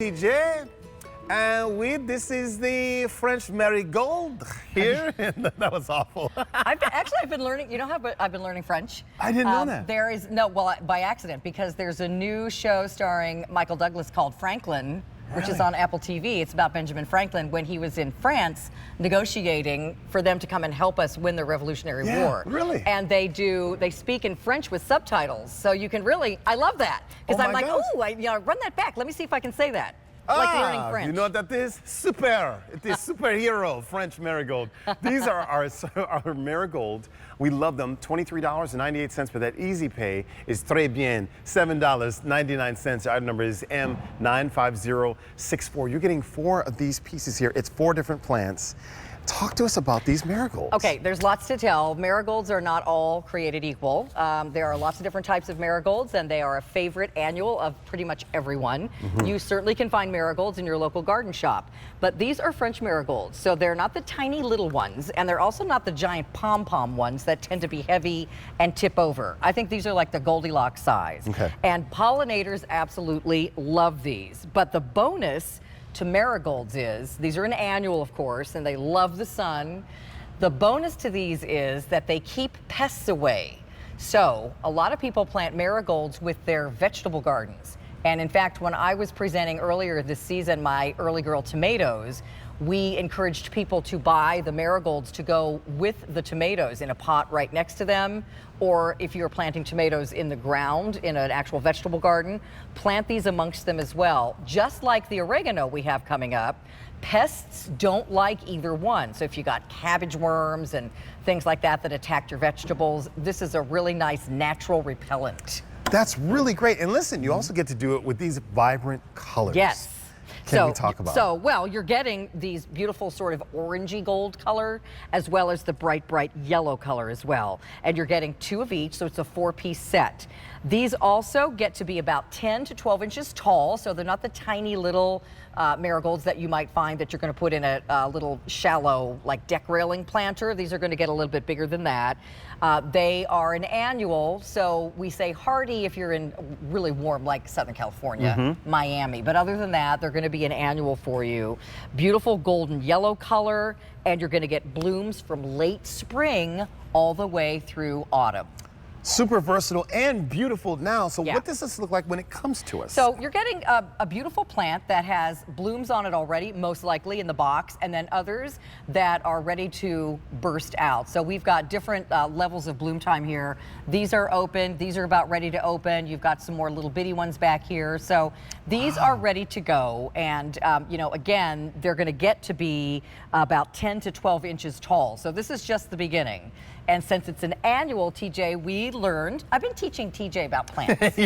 TJ, and this is the French Marigold here. That was awful. I've been learning, you know how I've been learning French? I didn't know that. There is, no, well, by accident, because there's a new show starring Michael Douglas called Franklin, which is on Apple TV. It's about Benjamin Franklin when he was in France negotiating for them to come and help us win the Revolutionary War. Really? And they speak in French with subtitles. So you can really, I love that. Because I'm like, oh, run that back. Let me see if I can say that. Like learning French. You know what that is? Super. It is superhero French marigold. These are our marigold. We love them. $23.98 for that easy pay is très bien. $7.99. Our number is M95064. You're getting 4 of these pieces here. It's 4 different plants. Talk to us about these marigolds. Okay, there's lots to tell. Marigolds are not all created equal. There are lots of different types of marigolds, and they are a favorite annual of pretty much everyone. You certainly can find marigolds in your local garden shop, but these are French marigolds, so they're not the tiny little ones, and they're also not the giant pom-pom ones that tend to be heavy and tip over. I think these are like the Goldilocks size. Okay. And pollinators absolutely love these, but the bonus to marigolds is, these are an annual, of course, and they love the sun. The bonus to these is that they keep pests away. So a lot of people plant marigolds with their vegetable gardens. And in fact, when I was presenting earlier this season my Early Girl tomatoes, we encouraged people to buy the marigolds to go with the tomatoes in a pot right next to them, or if you're planting tomatoes in the ground in an actual vegetable garden, plant these amongst them as well. Just like the oregano we have coming up, pests don't like either one. So if you got cabbage worms and things like that that attack your vegetables, this is a really nice natural repellent. That's really great. And listen, you also get to do it with these vibrant colors. Yes. Can we talk about it? Well, you're getting these beautiful sort of orangey gold color, as well as the bright yellow color as well. And you're getting 2 of each, so it's a 4-piece set. These also get to be about 10 to 12 inches tall, so they're not the tiny little marigolds that you might find that you're going to put in a little shallow, like deck railing planter. These are going to get a little bit bigger than that. They are an annual, so we say hardy if you're in really warm, like Southern California, Miami. But other than that, they're going to be an annual for you. Beautiful golden yellow color, and you're going to get blooms from late spring all the way through autumn. Super versatile and beautiful now. So what does this look like when it comes to us? So you're getting a beautiful plant that has blooms on it already, most likely in the box, and then others that are ready to burst out. So we've got different levels of bloom time here. These are open. These are about ready to open. You've got some more little bitty ones back here. So these are ready to go. And, you know, again, they're going to get to be about 10 to 12 inches tall. So this is just the beginning. And since it's an annual, TJ, we learned, I've been teaching TJ about plants.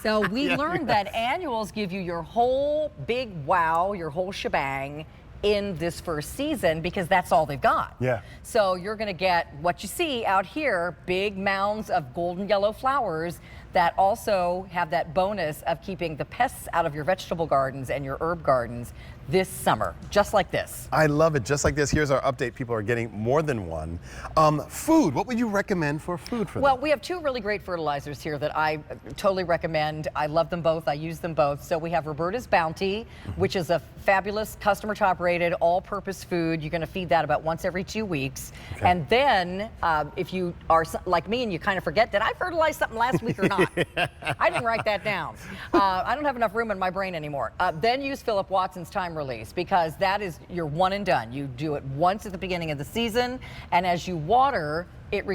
So we learned that annuals give you your whole big wow, your whole shebang in this first season, because that's all they've got. Yeah. So you're going to get what you see out here, big mounds of golden yellow flowers that also have that bonus of keeping the pests out of your vegetable gardens and your herb gardens this summer, just like this. I love it, just like this. Here's our update. People are getting more than one. Food, what would you recommend for food for them? Well, we have 2 really great fertilizers here that I totally recommend. I love them both. I use them both. So we have Roberta's Bounty, which is a fabulous customer top rated all-purpose food. You're going to feed that about once every 2 weeks. Okay. And then if you are like me and you kind of forget, did I fertilize something last week or not? I didn't write that down. I don't have enough room in my brain anymore. Then use Philip Watson's Time Release, because that is your one and done. You do it once at the beginning of the season, and as you water, it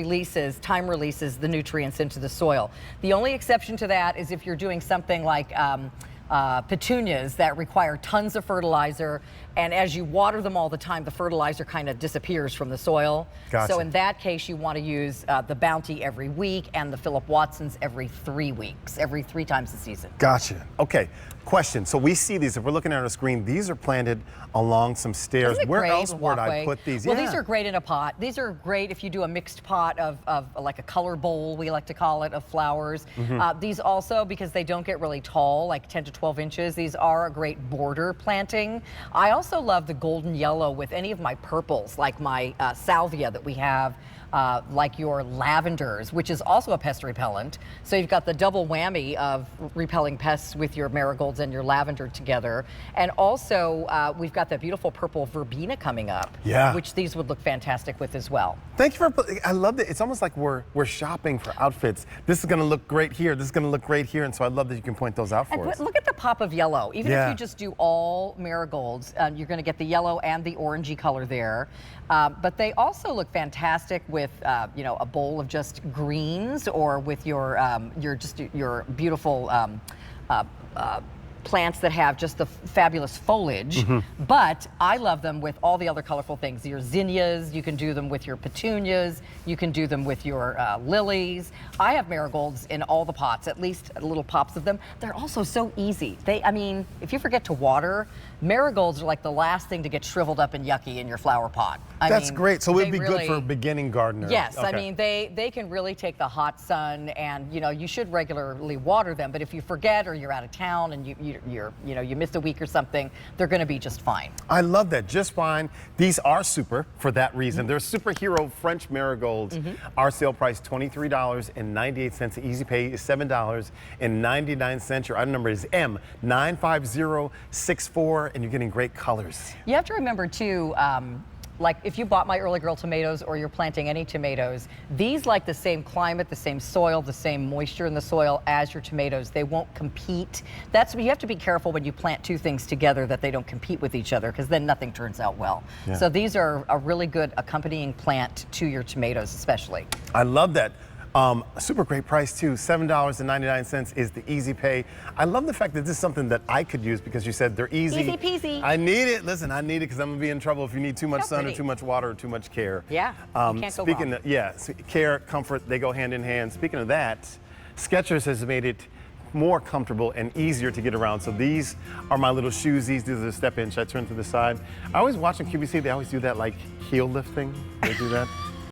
time releases the nutrients into the soil. The only exception to that is if you're doing something like petunias that require tons of fertilizer, and as you water them all the time, the fertilizer kind of disappears from the soil. Gotcha. So in that case, you want to use the Bounty every week and the Philip Watson's every 3 weeks, every 3 times a season. Gotcha. Okay. Question. So we see these, if we're looking at our screen, these are planted along some stairs. Where else would I put these? Well, these are great in a pot. These are great if you do a mixed pot of like a color bowl, we like to call it, of flowers. These also, because they don't get really tall, like 10 to 12 inches, these are a great border planting. I also love the golden yellow with any of my purples, like my salvia that we have like your lavenders, which is also a pest repellent. So you've got the double whammy of repelling pests with your marigolds and your lavender together. And also, we've got that beautiful purple verbena coming up, which these would look fantastic with as well. Thank you for, I love it. It's almost like we're shopping for outfits. This is gonna look great here, this is gonna look great here, and so I love that you can point those out for us. Look at the pop of yellow. Even if you just do all marigolds, you're gonna get the yellow and the orangey color there. But they also look fantastic with, you know, a bowl of just greens, or with your beautiful plants that have just the fabulous foliage. But I love them with all the other colorful things. Your zinnias, you can do them with your petunias, you can do them with your lilies. I have marigolds in all the pots, at least little pops of them. They're also so easy. I mean, if you forget to water, marigolds are like the last thing to get shriveled up and yucky in your flower pot. That's great. So it'd be good for a beginning gardener. Yes, I mean, they can really take the hot sun, and you know, you should regularly water them. But if you forget, or you're out of town and you missed a week or something, they're going to be just fine. I love that. Just fine. These are super for that reason. They're superhero French marigolds. Our sale price $23.98. The easy pay is $7.99. Your item number is M95064, and you're getting great colors. You have to remember too, like if you bought my Early Girl tomatoes, or you're planting any tomatoes, these like the same climate, the same soil, the same moisture in the soil as your tomatoes. They won't compete. You have to be careful when you plant two things together that they don't compete with each other, because then nothing turns out well. So these are a really good accompanying plant to your tomatoes especially. I love that. Super great price too. $7.99 is the easy pay. I love the fact that this is something that I could use, because you said they're easy. Easy peasy. I need it. Listen, I need it because I'm gonna be in trouble if you need too much sun or too much water or too much care. Yeah, you can't go wrong. Care, comfort, they go hand in hand. Speaking of that, Skechers has made it more comfortable and easier to get around. So these are my little shoes. These are the step in. Should I turn to the side? I always watch on QVC, they always do that like heel lift thing. They do that.